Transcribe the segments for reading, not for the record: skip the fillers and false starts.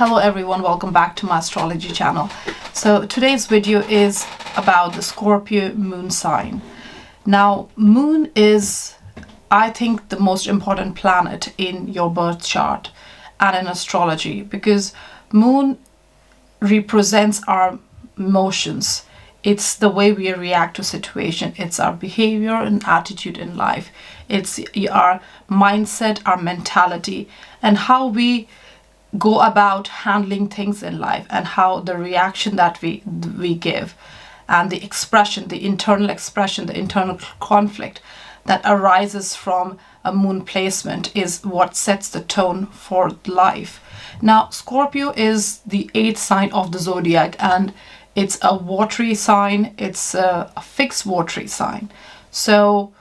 Hello everyone, welcome back to my astrology channel. So today's video is about the Scorpio moon sign. Now, moon is, I think, the most important planet in your birth chart and in astrology, because moon represents our emotions. It's the way we react to situation. It's our behavior and attitude in life. It's our mindset, our mentality, and how we go about handling things in life, and how the reaction that we give, and the expression, the internal conflict that arises from a moon placement is what sets the tone for life. Now, Scorpio is the 8th sign of the zodiac, and it's a watery sign. It's a fixed watery sign. So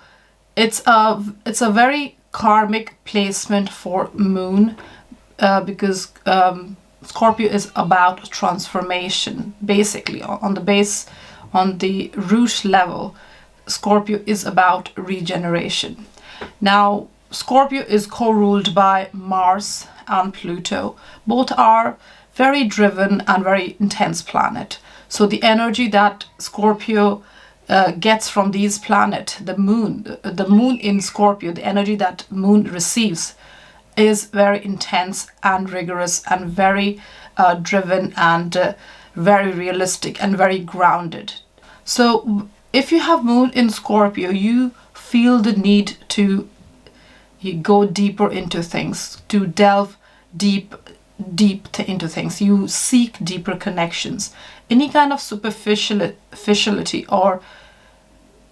it's a very karmic placement for moon, because Scorpio is about transformation. Basically, on the root level, Scorpio is about regeneration. Now, Scorpio is co-ruled by Mars and Pluto. Both are very driven and very intense planet. So the energy that Scorpio gets from these planets, the moon in Scorpio, the energy that moon receives is very intense and rigorous and very driven and very realistic and very grounded. So if you have moon in Scorpio, you feel the need to go deeper into things, to delve deep into things. You seek deeper connections. Any kind of superficiality or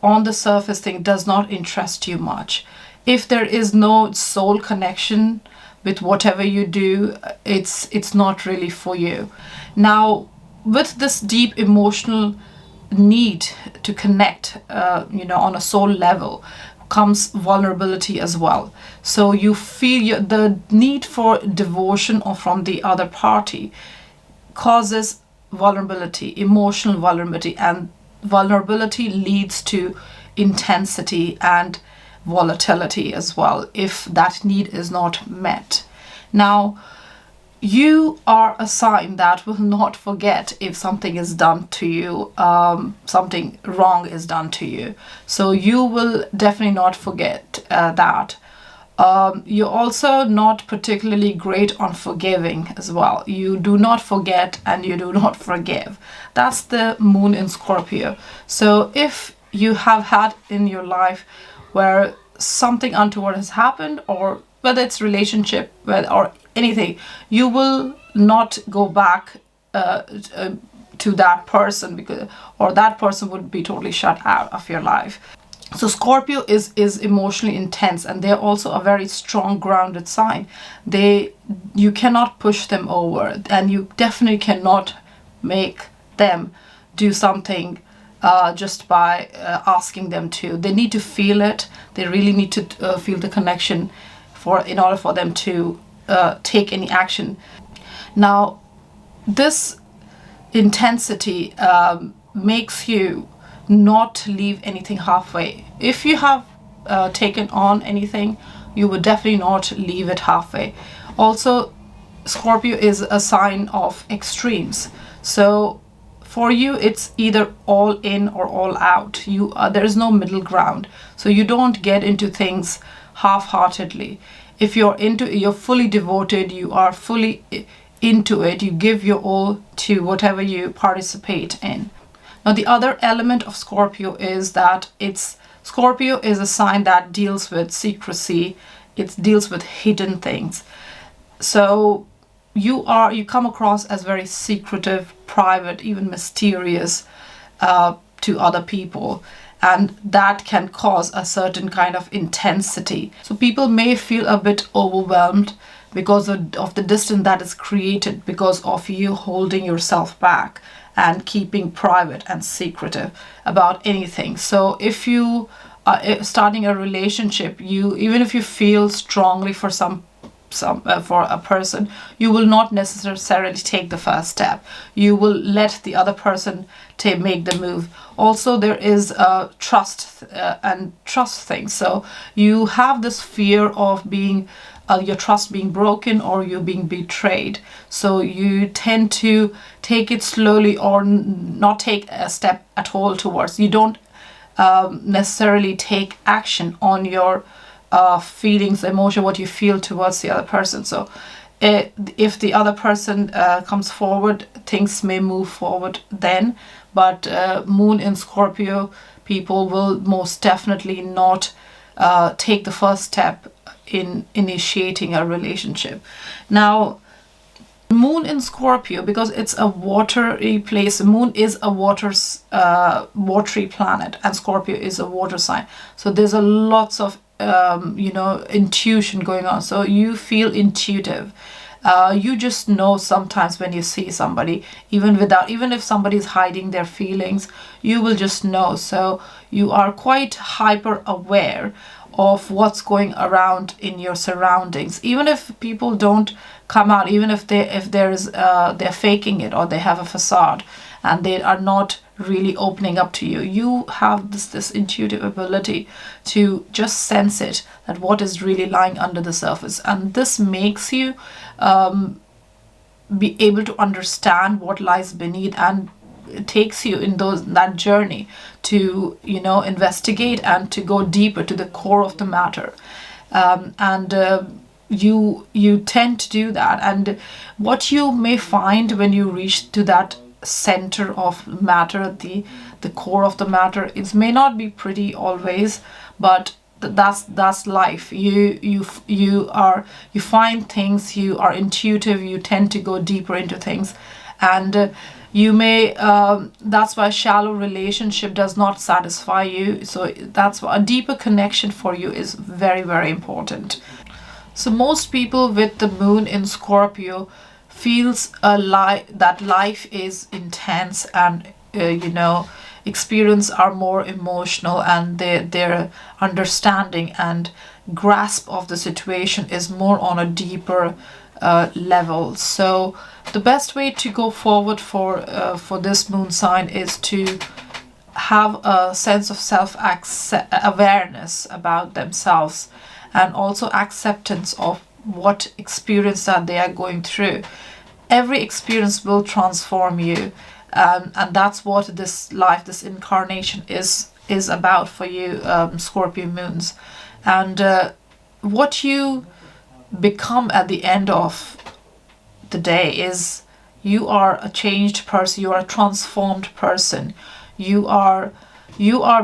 on the surface thing does not interest you much. If there is no soul connection with whatever you do, it's not really for you. Now, with this deep emotional need to connect, on a soul level, comes vulnerability as well. So you feel the need for devotion or from the other party causes vulnerability, emotional vulnerability, and vulnerability leads to intensity and volatility as well if that need is not met. Now, you are a sign that will not forget if something is done to you, something wrong is done to you. So you will definitely not forget that. You're also not particularly great on forgiving as well. You do not forget and you do not forgive. That's the moon in Scorpio. So if you have had in your life where something untoward has happened, or whether it's relationship or anything, you will not go back to that person, or that person would be totally shut out of your life. So Scorpio is emotionally intense, and they're also a very strong, grounded sign. You cannot push them over, and you definitely cannot make them do something just by asking them to. They need to feel it. They really need to feel the connection in order for them to take any action. Now, this intensity makes you not leave anything halfway. If you have taken on anything, you would definitely not leave it halfway. Also, Scorpio is a sign of extremes. So for you, it's either all in or all out. There is no middle ground. So you don't get into things half-heartedly. If you're fully devoted, you are fully into it, you give your all to whatever you participate in. Now, the other element of Scorpio is that Scorpio is a sign that deals with secrecy. It deals with hidden things. So you come across as very secretive, private, even mysterious to other people, and that can cause a certain kind of intensity. So people may feel a bit overwhelmed because of the distance that is created because of you holding yourself back and keeping private and secretive about anything. So if you are starting a relationship, even if you feel strongly for some for a person, you will not necessarily take the first step. You will let the other person make the move. Also, there is a trust and trust thing. So you have this fear of being your trust being broken or you being betrayed. So you tend to take it slowly or not take a step at all towards. You don't necessarily take action on your feelings, emotion, what you feel towards the other person. So if the other person comes forward, things may move forward then. But Moon in Scorpio people will most definitely not take the first step in initiating a relationship. Now, Moon in Scorpio, because it's a watery place, Moon is a watery planet, and Scorpio is a water sign. So there's a lots of intuition going on. So you feel intuitive. You just know sometimes when you see somebody, even if somebody is hiding their feelings, you will just know. So you are quite hyper aware of what's going around in your surroundings, even if people don't come out, even if they're faking it or they have a facade and they are not really opening up to you. You have this intuitive ability to just sense it, that what is really lying under the surface, and this makes you be able to understand what lies beneath, and it takes you in that journey to investigate and to go deeper to the core of the matter. You tend to do that, and what you may find when you reach to that center of matter, the core of the matter, it may not be pretty always, but that's life. You find things, you are intuitive, you tend to go deeper into things, and you may that's why a shallow relationship does not satisfy you. So that's why a deeper connection for you is very, very important. So most people with the Moon in Scorpio feels that life is intense, and experience are more emotional, and their understanding and grasp of the situation is more on a deeper level. So the best way to go forward for this moon sign is to have a sense of self-awareness about themselves, and also acceptance of what experience that they are going through. Every experience will transform you, and that's what this life, this incarnation is about for you, Scorpio moons. And what you become at the end of the day is you are a changed person, you are a transformed person. You are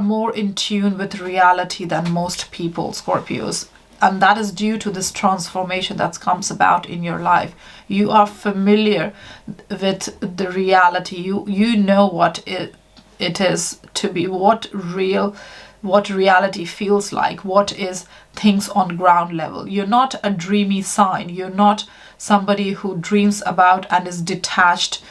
more in tune with reality than most people, Scorpios. And that is due to this transformation that comes about in your life. You are familiar with the reality. You know what it is to be, what reality feels like, what is things on ground level. You're not a dreamy sign. You're not somebody who dreams about and is detached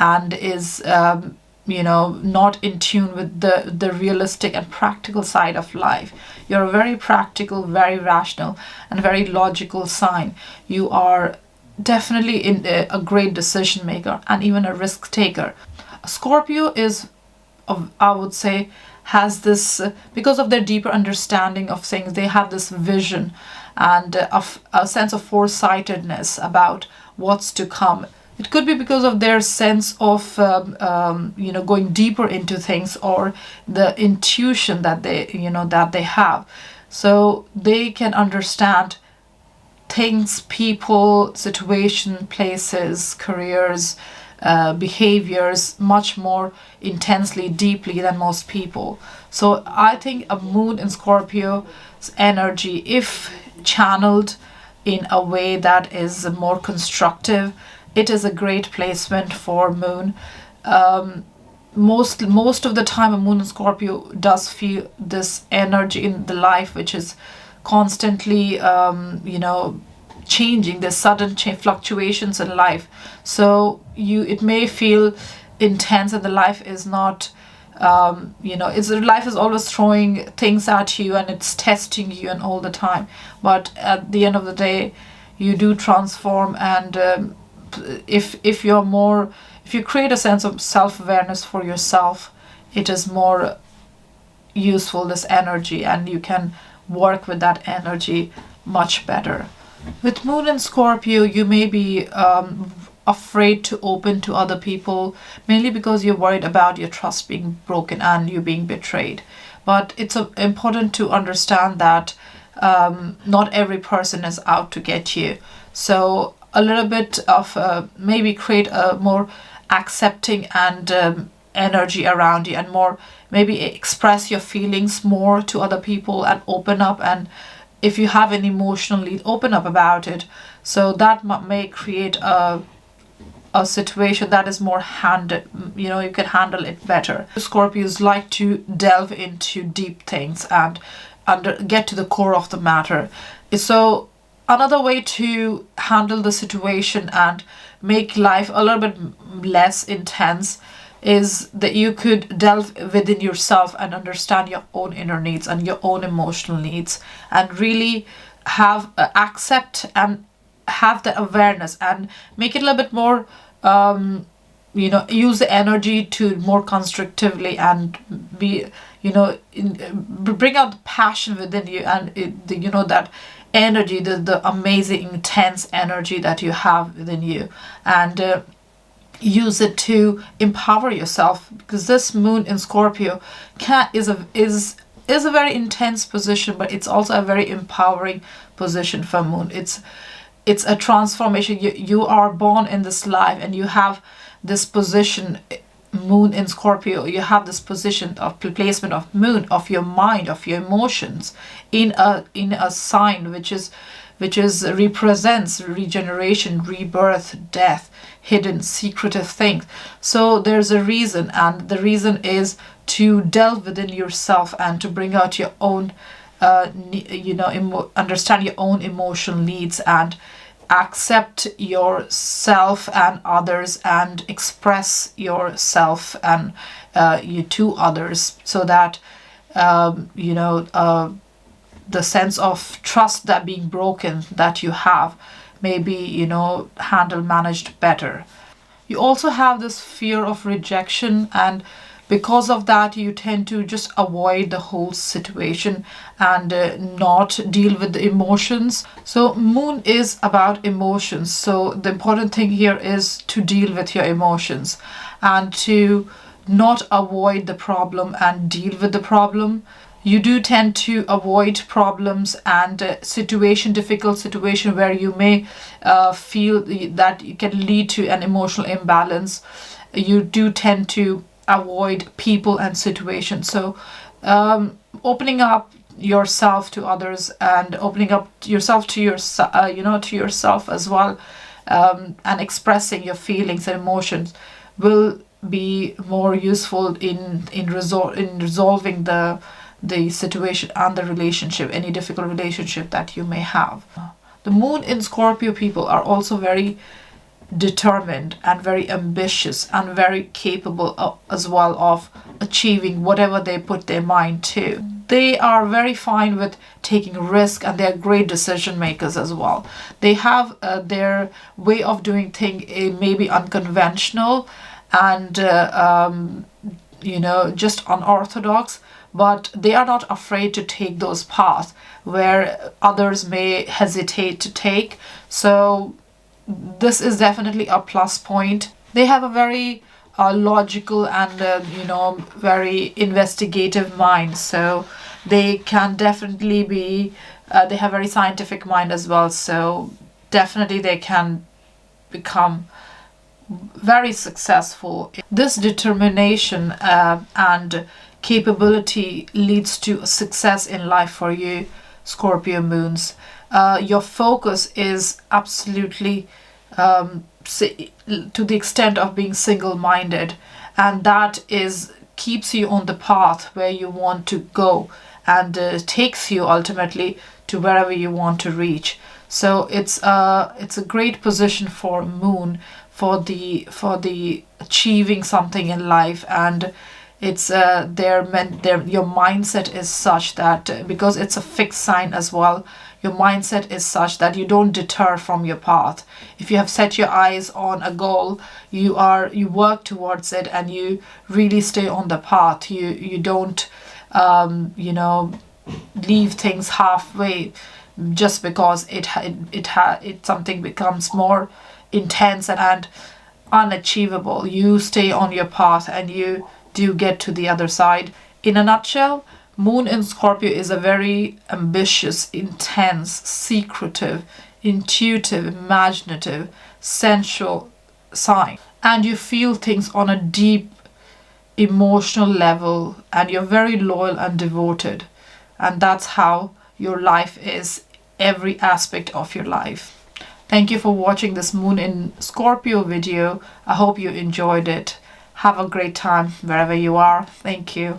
and is not in tune with the realistic and practical side of life. You're a very practical, very rational, and very logical sign. You are definitely a great decision maker and even a risk taker. Scorpio is, I would say, has this, because of their deeper understanding of things, they have this vision and of a sense of foresightedness about what's to come. It could be because of their sense of going deeper into things, or the intuition that they have. So they can understand things, people, situation, places, careers, behaviors much more intensely, deeply than most people. So I think a moon in Scorpio's energy, if channeled in a way that is more constructive, it is a great placement for moon. Most of the time, a moon in Scorpio does feel this energy in the life, which is constantly changing. There's sudden fluctuations in life, so it may feel intense, and the life is not life is always throwing things at you, and it's testing you and all the time. But at the end of the day, you do transform, and if you create a sense of self-awareness for yourself, it is more useful, this energy, and you can work with that energy much better. With Moon in Scorpio, you may be afraid to open to other people, mainly because you're worried about your trust being broken and you being betrayed. But it's important to understand that not every person is out to get you. So a little bit of maybe create a more accepting and energy around you, and more maybe express your feelings more to other people and open up, and if you have an emotional need, open up about it. So that may create a situation that is more you can handle it better. Scorpios like to delve into deep things and get to the core of the matter. So another way to handle the situation and make life a little bit less intense is that you could delve within yourself and understand your own inner needs and your own emotional needs, and really have accept and have the awareness, and make it a little bit more use the energy to more constructively, and be bring out the passion within you, and that energy, the amazing intense energy that you have within you, and use it to empower yourself, because this Moon in Scorpio is a very intense position, but it's also a very empowering position for Moon. It's a transformation. You are born in this life, and you have this position, Moon in Scorpio. You have this position of placement of Moon, of your mind, of your emotions in a sign which represents regeneration, rebirth, death, hidden, secretive things. So there's a reason, and the reason is to delve within yourself and to bring out your own, understand your own emotional needs, and accept yourself and others, and express yourself and you to others, so that the sense of trust that being broken that you have may be managed better. You also have this fear of rejection, and because of that you tend to just avoid the whole situation and not deal with the emotions. So Moon is about emotions, so the important thing here is to deal with your emotions and to not avoid the problem and deal with the problem. You do tend to avoid problems and difficult situation where you may feel that it can lead to an emotional imbalance. You do tend to avoid people and situations. So opening up yourself to others, and opening up yourself to yourself as well, and expressing your feelings and emotions will be more useful in resolving the situation and the relationship, any difficult relationship that you may have. The Moon in Scorpio people are also very determined and very ambitious and very capable as well of achieving whatever they put their mind to. They are very fine with taking risk, and they're great decision makers as well. They have their way of doing things may be unconventional and just unorthodox, but they are not afraid to take those paths where others may hesitate to take. So this is definitely a plus point. They have a very logical and very investigative mind, so they can definitely be they have very scientific mind as well, so definitely they can become very successful. This determination and capability leads to success in life for you, Scorpio Moons. Your focus is absolutely to the extent of being single-minded, and that keeps you on the path where you want to go, and takes you ultimately to wherever you want to reach. So it's a great position for Moon for the achieving something in life, and it's your mindset is such that because it's a fixed sign as well, your mindset is such that you don't deter from your path. If you have set your eyes on a goal, you work towards it, and you really stay on the path. You don't leave things halfway just because it something becomes more intense and unachievable. You stay on your path and you do get to the other side. In a nutshell, Moon in Scorpio is a very ambitious, intense, secretive, intuitive, imaginative, sensual sign. And you feel things on a deep emotional level, and you're very loyal and devoted. And that's how your life is, every aspect of your life. Thank you for watching this Moon in Scorpio video. I hope you enjoyed it. Have a great time wherever you are. Thank you.